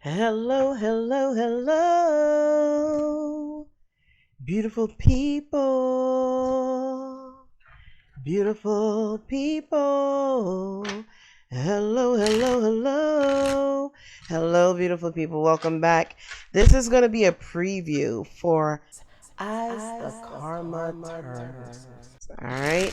Hello, hello, hello, beautiful people, beautiful people. Hello, hello, hello, hello, beautiful people. Welcome back. This is going to be a preview for As the Karma Turns. All right.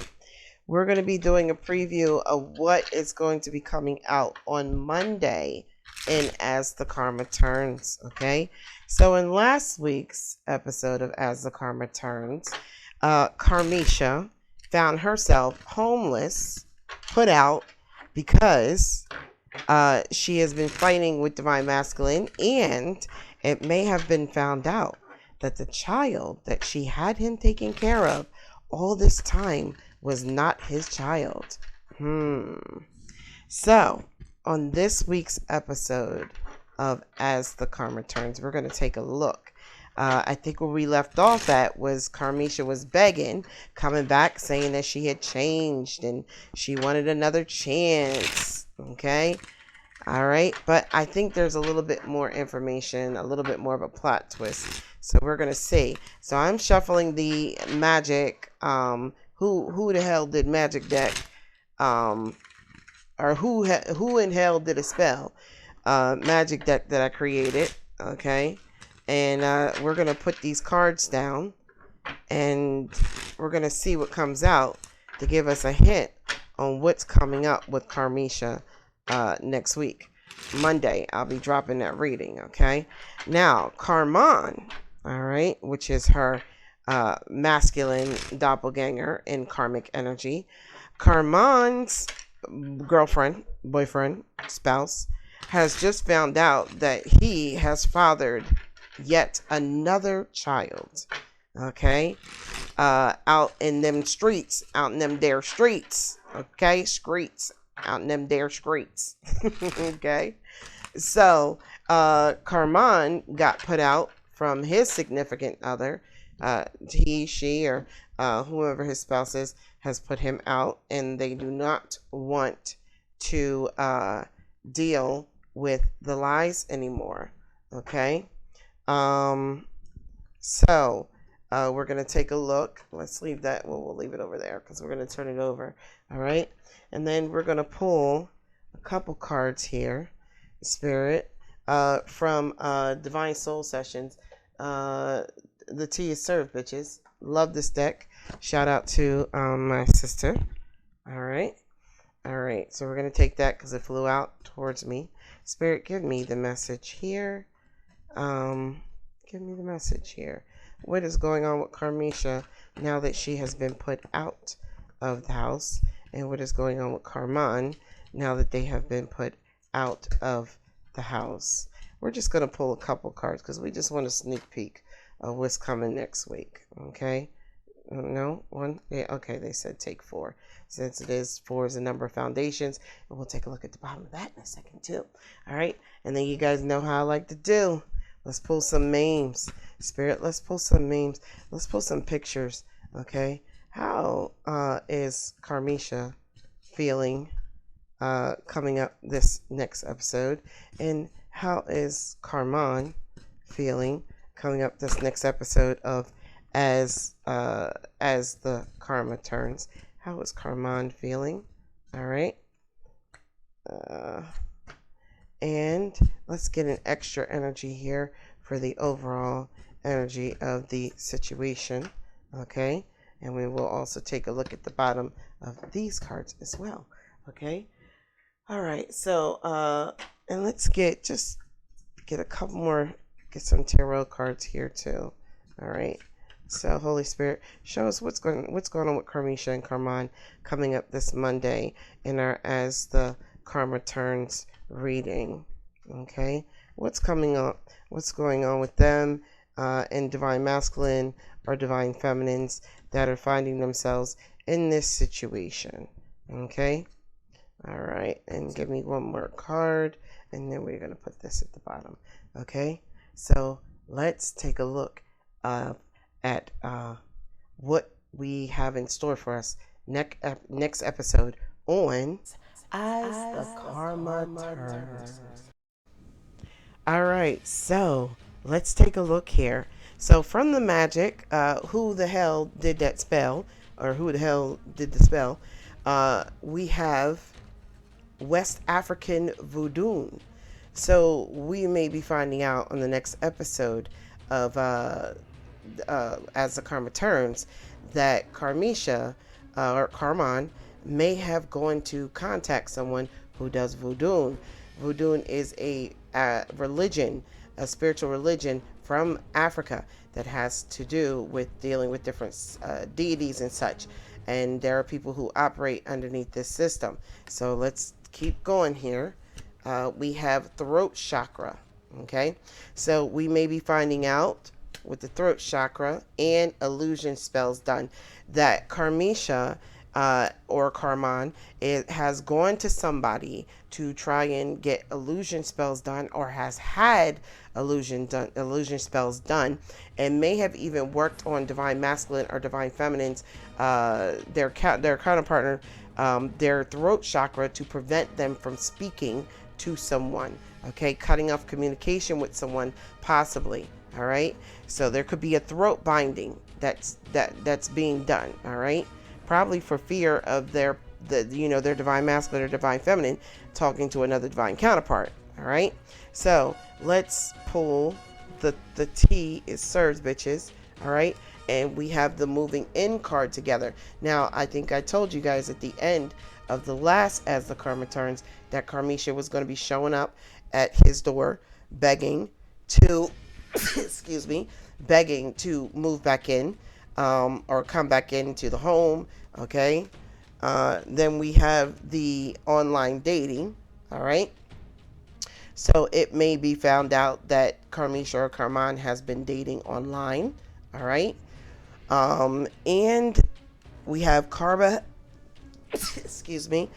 We're going to be doing a preview of what is going to be coming out on Monday in As the Karma Turns. Okay. So in last week's episode of As the Karma Turns, Karmesha found herself homeless, put out because she has been fighting with Divine Masculine, and it may have been found out that the child that she had him taken care of all this time was not his child. So, on this week's episode of As the Karma Turns, we're going to take a look. I think where we left off at was Karmesha was begging, coming back, saying that she had changed and she wanted another chance. Okay? All right. But I think there's a little bit more information, a little bit more of a plot twist. So we're going to see. So I'm shuffling the magic. Who the hell did magic deck? Or who in hell did a spell? Magic deck that I created. Okay. And we're going to put these cards down. And we're going to see what comes out to give us a hint on what's coming up with Karmesha next week. Monday, I'll be dropping that reading. Okay. Now, Karmon. All right. Which is her masculine doppelganger in karmic energy. Karmon's girlfriend, boyfriend, spouse has just found out that he has fathered yet another child. Okay. Out in them streets, out in them there streets. Okay. Streets, out in them there streets. Okay. So, Karmon got put out from his significant other. He, she, or whoever his spouse is, has put him out, and they do not want to deal with the lies anymore. Okay. So we're going to take a look. Let's leave that. Well, we'll leave it over there because we're going to turn it over. All right. And then we're going to pull a couple cards here. Spirit from Divine Soul Sessions. The tea is served, bitches. Love this deck. Shout out to my sister. All right. So we're going to take that because it flew out towards me. Spirit, give me the message here. Give me the message here. What is going on with Karmesha now that she has been put out of the house? And what is going on with Karmon now that they have been put out of the house? We're just going to pull a couple cards because we just want a sneak peek of what's coming next week. Okay. No one. Yeah, okay. They said take 4. Since it is 4 is the number of foundations, and we'll take a look at the bottom of that in a second too. All right. And then you guys know how I like to do. Let's pull some memes. Spirit, let's pull some memes. Let's pull some pictures. Okay. How is Karmesha feeling coming up this next episode? And how is Karmon feeling coming up this next episode of As the Karma Turns? How is Karmon feeling? All right. And let's get an extra energy here for the overall energy of the situation. Okay. And we will also take a look at the bottom of these cards as well. Okay. All right. So, and let's get a couple more, get some tarot cards here too. All right. So, Holy Spirit, show us what's going on with Karmesha and Karmon coming up this Monday in our As the Karma Turns reading. Okay. What's coming up? What's going on with them and Divine Masculine or Divine Feminines that are finding themselves in this situation? Okay. All right. And give me one more card, and then we're going to put this at the bottom. Okay. So let's take a look at what we have in store for us next episode on As the Karma Turns. All right, so let's take a look here. So from the magic, who the hell did that spell, or who the hell did the spell? We have West African voodoo. So we may be finding out on the next episode of As the Karma Turns that Karmesha or Karmon may have gone to contact someone who does voodoo. Voodoo is a religion, a spiritual religion from Africa that has to do with dealing with different deities and such. And there are people who operate underneath this system. So let's keep going here. We have throat chakra. Okay, so we may be finding out with the throat chakra and illusion spells done that Karmesha or Karmon has gone to somebody to try and get illusion spells done, or has had illusion spells done, and may have even worked on divine masculine or divine feminine's their counterpartner, their throat chakra, to prevent them from speaking to someone. Okay, cutting off communication with someone, possibly. All right, so there could be a throat binding that's being done. All right, probably for fear of their divine masculine or divine feminine talking to another divine counterpart. All right, so let's pull the tea. It serves, bitches. All right, and we have the moving in card together. Now, I think I told you guys at the end of the last As the Karma Turns that Karmesha was going to be showing up at his door begging to excuse me, begging to move back in, or come back into the home. Okay, then we have the online dating. All right, so it may be found out that Karmesha or Karmon has been dating online. All right, and we have karma excuse me,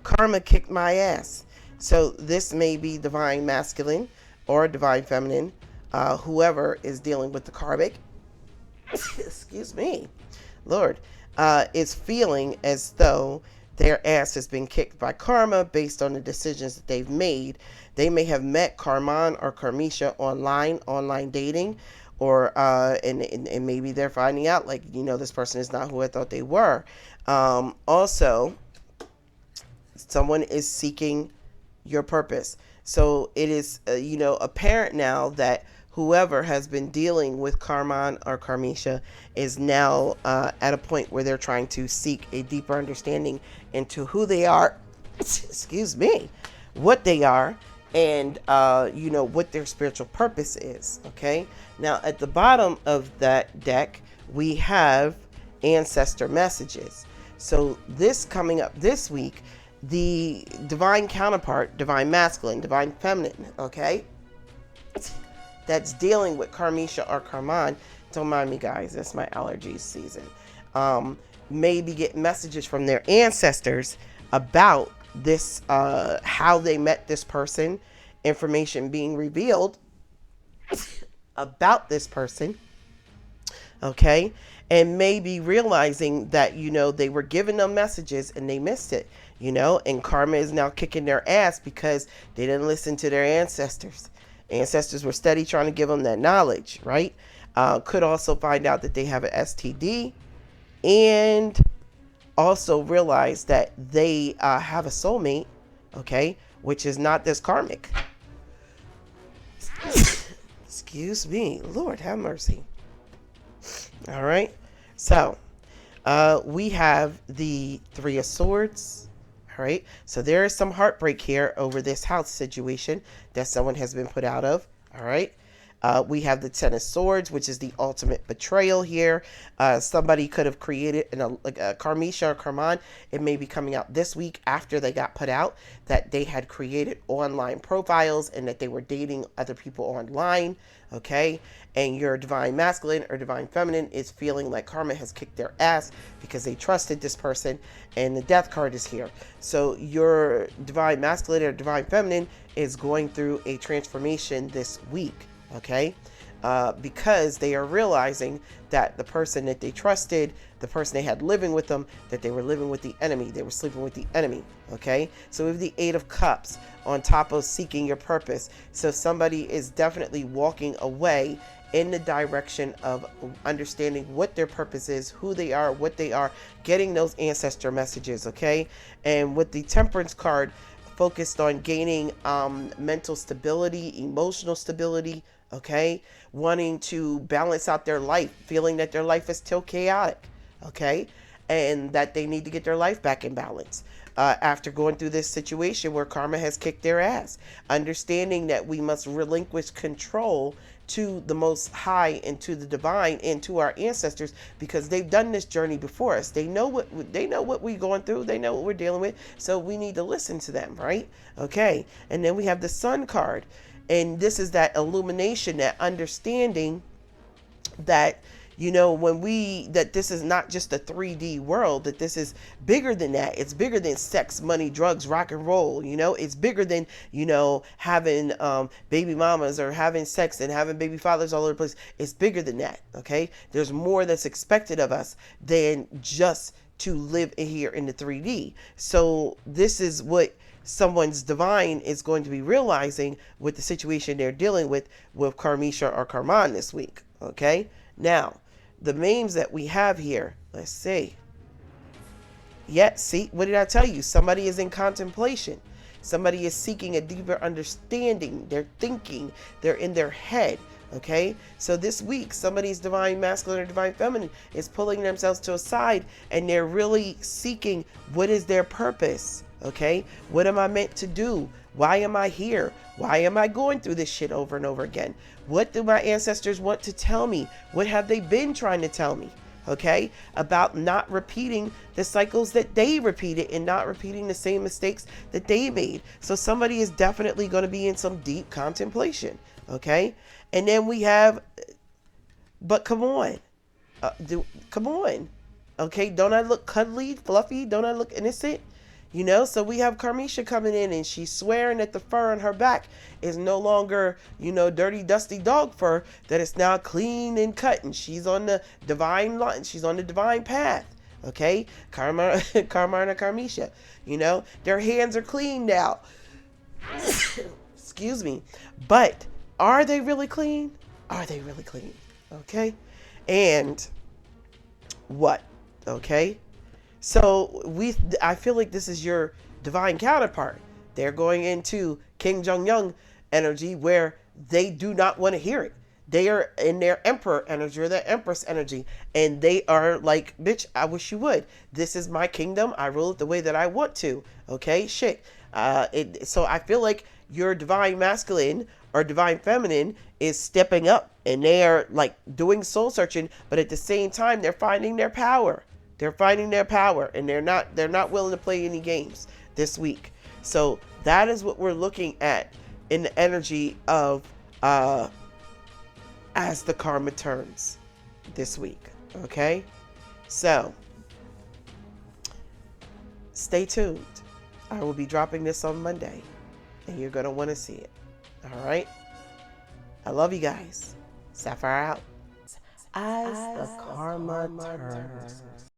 karma kicked my ass. So this may be divine masculine or divine feminine, whoever is dealing with the karmic, excuse me, Lord, is feeling as though their ass has been kicked by karma based on the decisions that they've made. They may have met Karmon or Karmesha online dating, or and maybe they're finding out, like, this person is not who I thought they were. Also, someone is seeking your purpose. So it is, apparent now that whoever has been dealing with Karmon or Karmesha is now at a point where they're trying to seek a deeper understanding into who they are, excuse me, what they are, and, what their spiritual purpose is. Okay. Now, at the bottom of that deck, we have ancestor messages. So this coming up this week, the divine counterpart, divine masculine, divine feminine, okay, that's dealing with Karmesha or Karmon, don't mind me, guys, that's my allergies season, maybe get messages from their ancestors about this, how they met this person, information being revealed about this person, okay, and maybe realizing that, they were giving them messages and they missed it, and karma is now kicking their ass because they didn't listen to their ancestors. Ancestors were steady trying to give them that knowledge, right? Could also find out that they have an STD, and also realize that they have a soulmate, okay, which is not this karmic. Excuse me, Lord have mercy. All right, so we have the Three of Swords. All right, so there is some heartbreak here over this house situation that someone has been put out of. All right, we have the Ten of Swords, which is the ultimate betrayal here. Somebody could have created like a Karmesha or Karmon. It may be coming out this week after they got put out, that they had created online profiles and that they were dating other people online. Okay, and your divine masculine or divine feminine is feeling like karma has kicked their ass because they trusted this person, and the death card is here. So your divine masculine or divine feminine is going through a transformation this week. Okay, because they are realizing that the person that they trusted, the person they had living with them, that they were living with the enemy. They were sleeping with the enemy. Okay. So we have the Eight of Cups on top of seeking your purpose. So somebody is definitely walking away in the direction of understanding what their purpose is, who they are, what they are, getting those ancestor messages. Okay. And with the Temperance card, focused on gaining mental stability, emotional stability, okay, wanting to balance out their life, feeling that their life is still chaotic, okay, and that they need to get their life back in balance after going through this situation where karma has kicked their ass. Understanding that we must relinquish control to the Most High and to the divine and to our ancestors, because they've done this journey before us. They know what we're going through. They know what we're dealing with. So we need to listen to them, right? Okay. And then we have the Sun card, and this is that illumination, that understanding that, you know, that this is not just a 3D world, that this is bigger than that. It's bigger than sex, money, drugs, rock and roll. You know, it's bigger than, you know, having baby mamas or having sex and having baby fathers all over the place. It's bigger than that. Okay. There's more that's expected of us than just to live here in the 3D. So this is what someone's divine is going to be realizing with the situation they're dealing with Karmesha or Karmon this week. Okay. Now, the names that we have here, let's see. Yeah, see, what did I tell you? Somebody is in contemplation. Somebody is seeking a deeper understanding. They're thinking. They're in their head. Okay, so this week, somebody's divine masculine or divine feminine is pulling themselves to a side, and they're really seeking what is their purpose. Okay, what am I meant to do? Why am I here? Why am I going through this shit over and over again? What do my ancestors want to tell me? What have they been trying to tell me? Okay, about not repeating the cycles that they repeated and not repeating the same mistakes that they made. So somebody is definitely going to be in some deep contemplation. Okay, and then we have, but come on, come on. Okay, don't I look cuddly, fluffy? Don't I look innocent? You know, so we have Karmesha coming in, and she's swearing that the fur on her back is no longer, you know, dirty, dusty dog fur, that it's now clean and cut, and she's on the divine line. She's on the divine path. Okay, Karma and Karmesha, you know, their hands are clean now. Excuse me. But are they really clean? Are they really clean? Okay. And what? Okay. So I feel like this is your divine counterpart. They're going into King Jong-un energy, where they do not want to hear it. They are in their emperor energy or their empress energy, and they are like, bitch, I wish you would. This is my kingdom. I rule it the way that I want to. Okay, shit. So I feel like your divine masculine or divine feminine is stepping up, and they are like doing soul searching, but at the same time, they're finding their power. They're finding their power, and they're not willing to play any games this week. So that is what we're looking at in the energy of as the karma turns this week. Okay, so stay tuned. I will be dropping this on Monday, and you're gonna want to see it. All right, I love you guys. Sapphire out. As the karma turns.